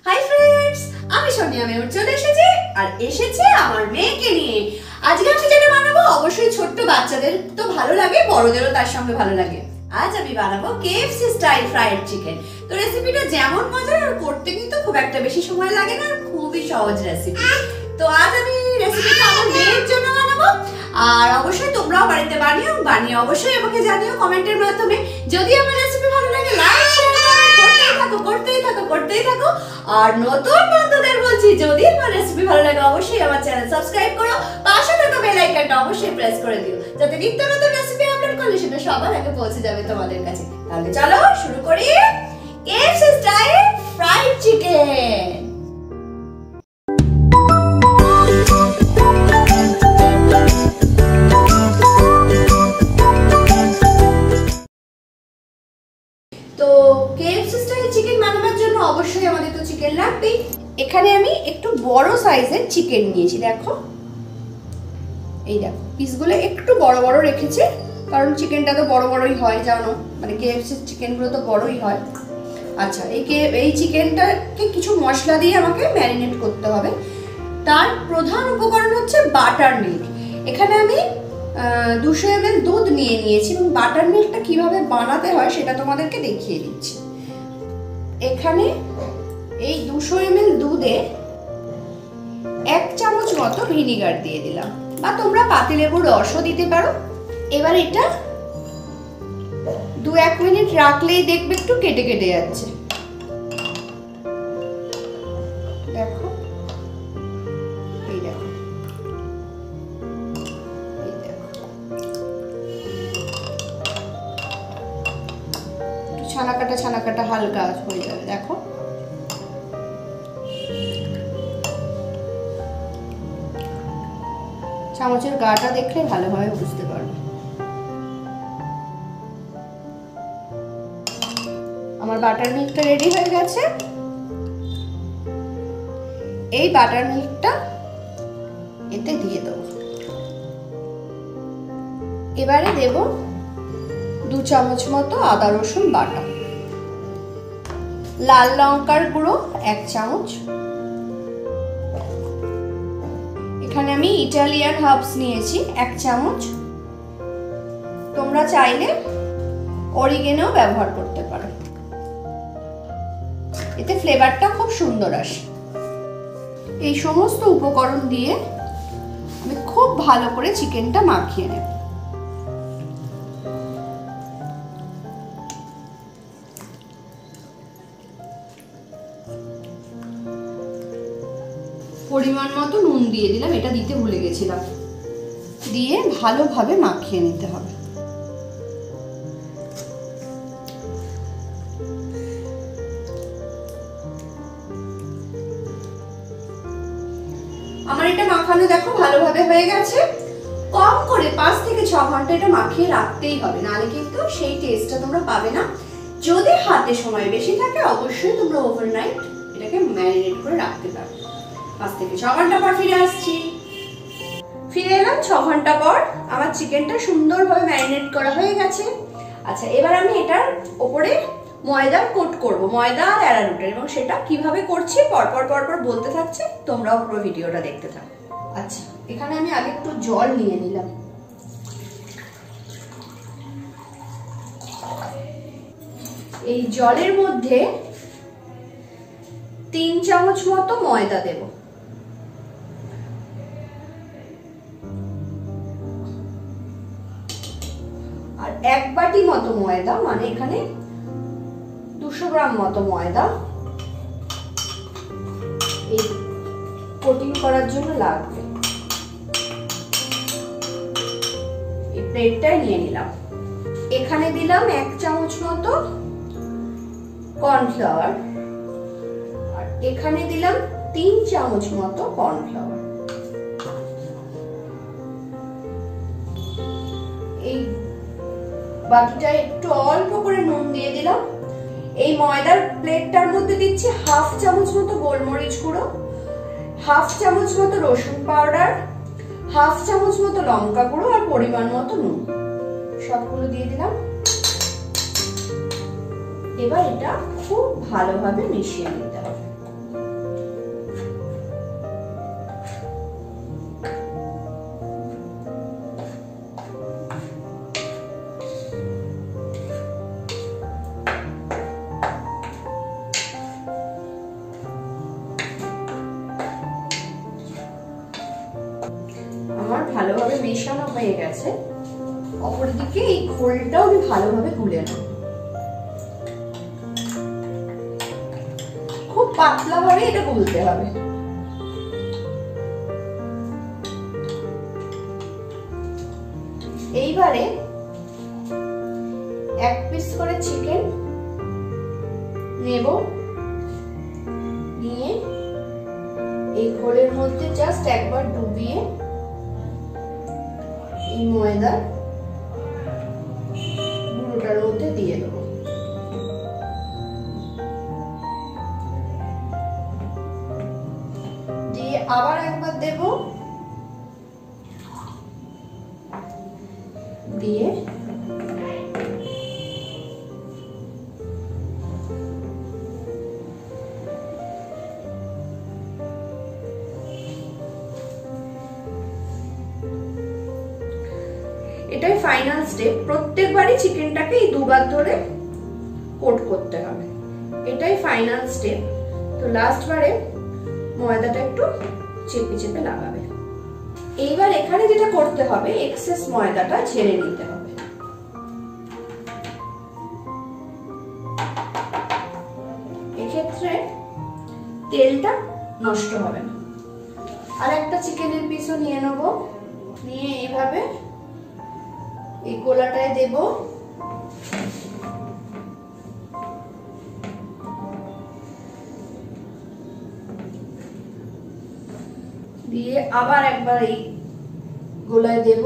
Hi friends, আমি Sonia mayor চলে এসেছি আর এসেছি আমার মেয়েকে নিয়ে। আজকে আমি যেটা বানাবো অবশ্যই ছোট্ট বাচ্চাদের তো ভালো লাগে, বড়দেরও তার সঙ্গে ভালো লাগে। আজ আমি বানাবো KFC স্টাইল ফ্রাইড চিকেন। তো রেসিপিটা যেমন মজার আর করতে কিন্তু খুব একটা বেশি সময় লাগে না, আর খুবই সহজ রেসিপি। তো আজ আমি রেসিপিটা আমার মেয়ের জন্য বানাবো, আর অবশ্যই তোমরাও বাড়িতে বানিয়ে অবশ্যই আমাকে জানিও কমেন্টের মাধ্যমে। যদি আমার রেসিপি ভালো লাগে লাইক শেয়ার করতেই থাকো। আর নতুন বন্ধুদের বলছি, যদি আমার রেসিপি ভালো লাগে অবশ্যই আমার চ্যানেল সাবস্ক্রাইব করো, পাশে থাকা বেল আইকনটা অবশ্যই প্রেস করে দিও, যাতে নিত্য নতুন রেসিপি আপলোড করলে সেটা সবার আগে পৌঁছে যাবে তোমাদের কাছে। তাহলে চলো শুরু করি KFC স্টাইল ফ্রাইড চিকেন। তো KFC স্টাইল চিকেন বানানোর জন্য অবশ্যই আমাদের তো চিকেন লাগবে। এখানে আমি একটু বড় সাইজের চিকেন নিয়েছি, দেখো এই দেখো পিসগুলো একটু বড় বড় রেখেছি, কারণ চিকেনটা তো বড় বড়ই হয় জানো, মানে KFC চিকেনগুলো তো বড়ই হয়। আচ্ছা, এই চিকেনটাকে কিছু মশলা দিয়ে আমাকে ম্যারিনেট করতে হবে। তার প্রধান উপকরণ হচ্ছে বাটার মিল্ক। এখানে আমি 200 ml দুধ নিয়েছি এবং বাটার মিল্কটা কিভাবে বানাতে হয় সেটা তোমাদেরকে দেখিয়ে দিচ্ছি। এখানে এই 200 ml দুধে 1 চামচ মতো ভিনিগার দিয়ে দিলাম, বা তোমরা পাতিলেবুর রসও দিতে পারো। এবার এটা 2-1 মিনিট রাখলেই দেখবে একটু কেটে কেটে যাচ্ছে, দেখো এই দেখো ছানা কাটা হালকা হয়ে যাবে, দেখো চামচের গাটা দেখলে ভালোভাবে বুঝতে পারবে। আমার বাটার মিল্কটা রেডি হয়ে গেছে। এই বাটার মিল্কটা এতে দিয়ে দেবো। এবারে দেব 2 চামচ মতো আদা রসুন বাটা, লাল লঙ্কার গুঁড়ো 1 চামচ। এখানে আমি ইটালিয়ান হার্বস নিয়েছি 1 চামচ। তোমরা চাইলে অরিগেনো ব্যবহার করতে পারো, এতে ফ্লেভারটা খুব সুন্দর আসে। এই সমস্ত উপকরণ দিয়ে আমি খুব ভালো করে চিকেনটা মাখিয়ে নেব। পরিমাণ মতো নুন দিয়ে দিলাম, এটা দিতে ভুলে গেছিলাম। দিয়ে ভালোভাবে মাখিয়ে নিতে হবে। আমার এটা মাখানো দেখো ভালোভাবে হয়ে গেছে। কম করে 5 থেকে 6 ঘন্টা এটা মাখিয়ে রাখতেই হবে, নাহলে কিন্তু সেই টেস্টটা তোমরা পাবে না। যদি হাতে সময় বেশি থাকে অবশ্যই তোমরা ওভারনাইট এটাকে ম্যারিনেট করে রাখতে পারো। 5 থেকে 6 ঘন্টা পর ফিরে আসছি। ফিরে এলাম 6 ঘন্টা পর। আমার চিকেনটা সুন্দরভাবে ম্যারিনেট করা হয়ে গেছে। আচ্ছা, এবার আমি এটার উপরে ময়দার কোট করব, ময়দা আর অ্যারারুটের, এবং সেটা কিভাবে করছি পরপর বলতে থাকছে, তোমরাও পুরো ভিডিওটা দেখতে থাকো। আচ্ছা, এখানে আমি আগে একটু জল নিয়ে নিলাম। এই জলের মধ্যে 3 চামচ মতো ময়দা দেব। আর 1 বাটি মতো ময়দা, মানে এখানে 200 গ্রাম মতো ময়দা এই কোটিং করার জন্য লাগবে। এই প্লেটটাই নিয়ে নিলাম। এখানে দিলাম 1 চামচ মতো কর্নফ্লাওয়ার, আর এখানে দিলাম 3 চামচ মতো কর্নফ্লাওয়ার। এই বাকিটা একটু অল্প করে নুন দিয়ে দিলাম। এই ময়দার প্লেটটার মধ্যে দিচ্ছি 1/2 চামচ মতো গোলমরিচ গুঁড়ো, 1/2 চামচ মতো রসুন পাউডার, 1/2 চামচ মতো লঙ্কা গুঁড়ো, আর পরিমাণ মতো নুন। সবগুলো দিয়ে দিলাম। এবার এটা খুব ভালোভাবে মিশিয়ে নিতে হবে। ভালোভাবে মেশানো হয়ে গেছে, অপরদিকে এই খোলটাও আমি ভালোভাবে গুলে নেব। খুব পাতলা ভাবে এটা গুলতে হবে। এইবারে 1 পিস করে চিকেন নেব, নিয়ে এই খোলের মধ্যে জাস্ট একবার ডুবিয়ে এই ময়দা গুঁড়োটার মধ্যে দিয়ে দেবো। দিয়ে আবার একবার দেব, দিয়ে এটাই ফাইনাল স্টেপ। প্রত্যেকবারই চিকেনটাকে এই দুবার ধরে কোট করতে হবে, এটাই ফাইনাল স্টেপ। তো লাস্ট বারে ময়দাটা একটু চেপে চেপে লাগাবে। এইবার এখানে যেটা করতে হবে, এক্সেস ময়দাটা ঝেড়ে নিতে হবে। এক্ষেত্রে তেলটা নষ্ট হবে না। আর একটা চিকেনের পিসও নিয়ে নেব, নিয়ে এইভাবে এই গোলাটায় দেব, দিয়ে আবার একবার এই গোলায় দেব,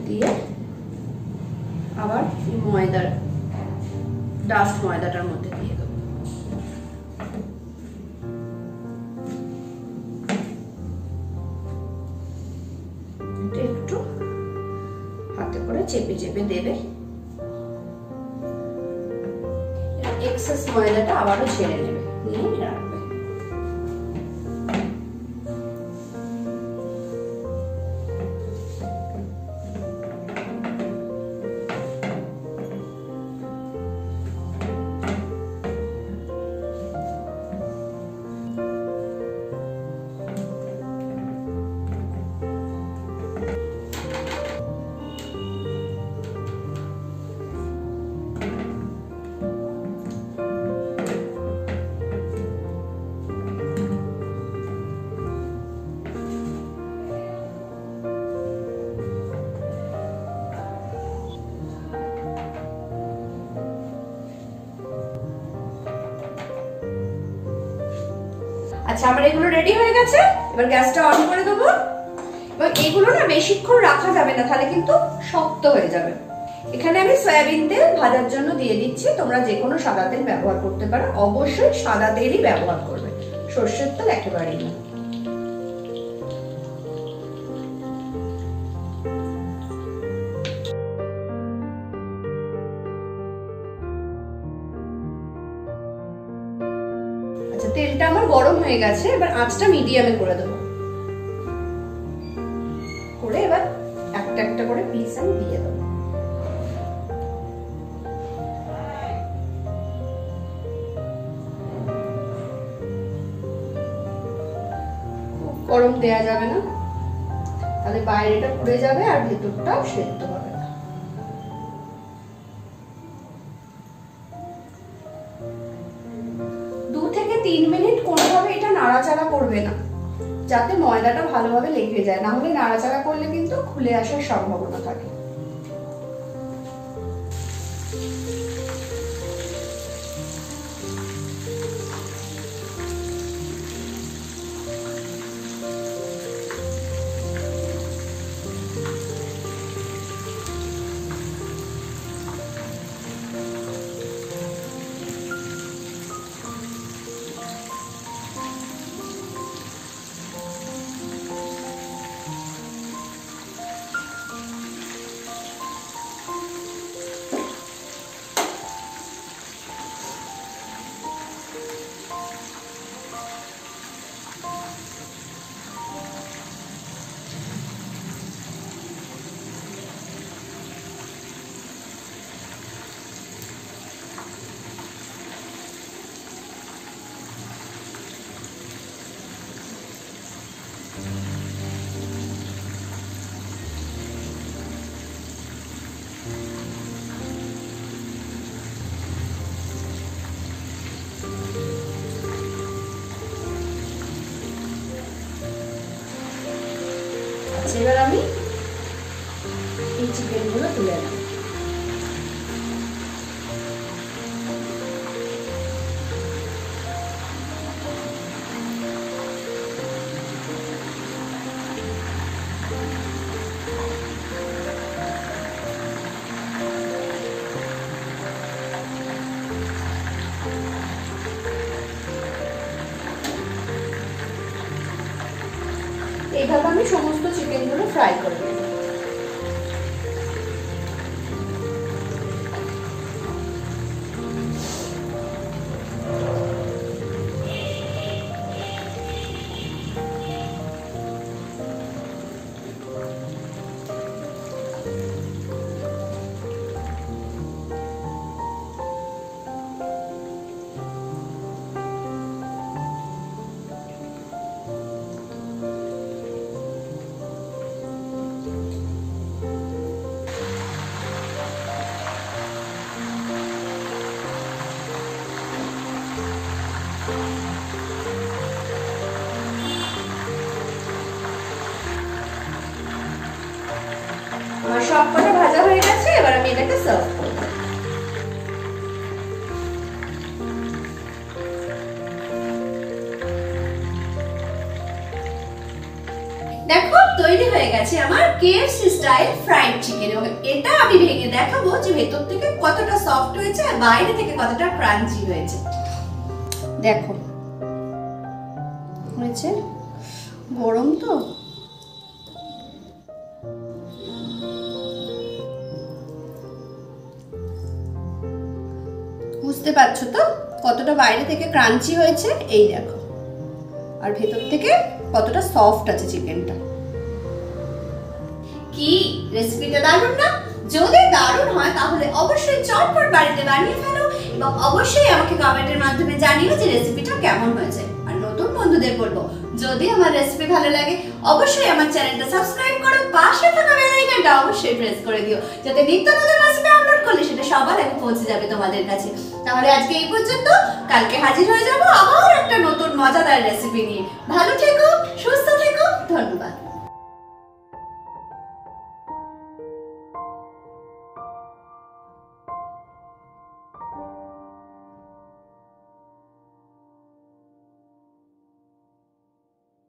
দিয়ে আবার ময়দার ডাস্ট ময়দাটার মধ্যে দিয়ে দেব। একটু হাতে করে চেপে চেপে দেবে, এক্সেস ময়দাটা আবারও ছেড়ে নেবে, নিয়ে রাখবে। আচ্ছা, আমার এগুলো রেডি হয়ে গেছে। এবার গ্যাসটা অন করে দেবো। এবার এগুলো না বেশিক্ষণ রাখা যাবে না, তাহলে কিন্তু শক্ত হয়ে যাবে। এখানে আমি সয়াবিন তেল ভাজার জন্য দিয়ে দিচ্ছি। তোমরা যে কোনো সাদা তেল ব্যবহার করতে পারো, অবশ্যই সাদা তেলই ব্যবহার করবে, সর্ষের তেল একেবারেই না। তেলটা আমার গরম হয়ে গেছে, এবার আঁচটা মিডিয়ামে করে দেবো। করে এবার একটা একটা করে পিস আমি দিয়ে দেবো। খুব গরম দেয়া যাবে না, তাহলে বাইরেটা পুড়ে যাবে আর ভেতরটাও সেদ্ধ হবে। 2 থেকে 3 মিনিট কোনোভাবে এটা নাড়াচাড়া করবে না, যাতে ময়দাটা ভালোভাবে লেগে যায়, না হলে নাড়াচাড়া করলে কিন্তু খুলে আসার সম্ভাবনা থাকে। গেছে। এবার আমি এই চিকেনগুলো তুলে নেব। এইভাবে আমি সমস্ত চিকেনগুলো ফ্রাই করে নেব। আমার সব কটা ভাজা হয়ে গেছে, এবার আমি এটাকে সার্ভ করব। দেখো তৈরি হয়ে গেছে আমার KFC স্টাইল ফ্রাইড চিকেন, এবং এটা আমি ভেঙে দেখাবো যে ভেতর থেকে কতটা সফট হয়েছে আর বাইরে থেকে কতটা ক্রাঞ্চি হয়েছে। দেখো হয়েছে, গরম তো, বুঝতে পারছো তো কতটা বাইরে থেকে ক্রাঞ্চি হয়েছে, এই দেখো, আর ভেতর থেকে কতটা সফট আছে চিকেনটা। কি রেসিপিটা দারুণ না? যদি দারুণ হয় তাহলে অবশ্যই চটপট বাড়িতে বানিয়ে ফেলো, এবং অবশ্যই আমাকে কমেন্টের মাধ্যমে জানিও যে রেসিপিটা কেমন হয়েছে। আর নতুন বন্ধুদের বলবো, যদি আমার রেসিপি ভালো লাগে অবশ্যই আমার চ্যানেলটা সাবস্ক্রাইব করো, পাশে থাকা বেল আইকনটা অবশ্যই প্রেস করে দিও, যাতে নিত্য নতুন রেসিপি আপলোড করলে সেটা সবার আগে পৌঁছে যাবে তোমাদের কাছে। তাহলে আজকে এই পর্যন্ত, কালকে হাজির হয়ে যাব আবার একটা নতুন মজাদার রেসিপি নিয়ে। ভালো থেকো, সুস্থ থেকো, ধন্যবাদ।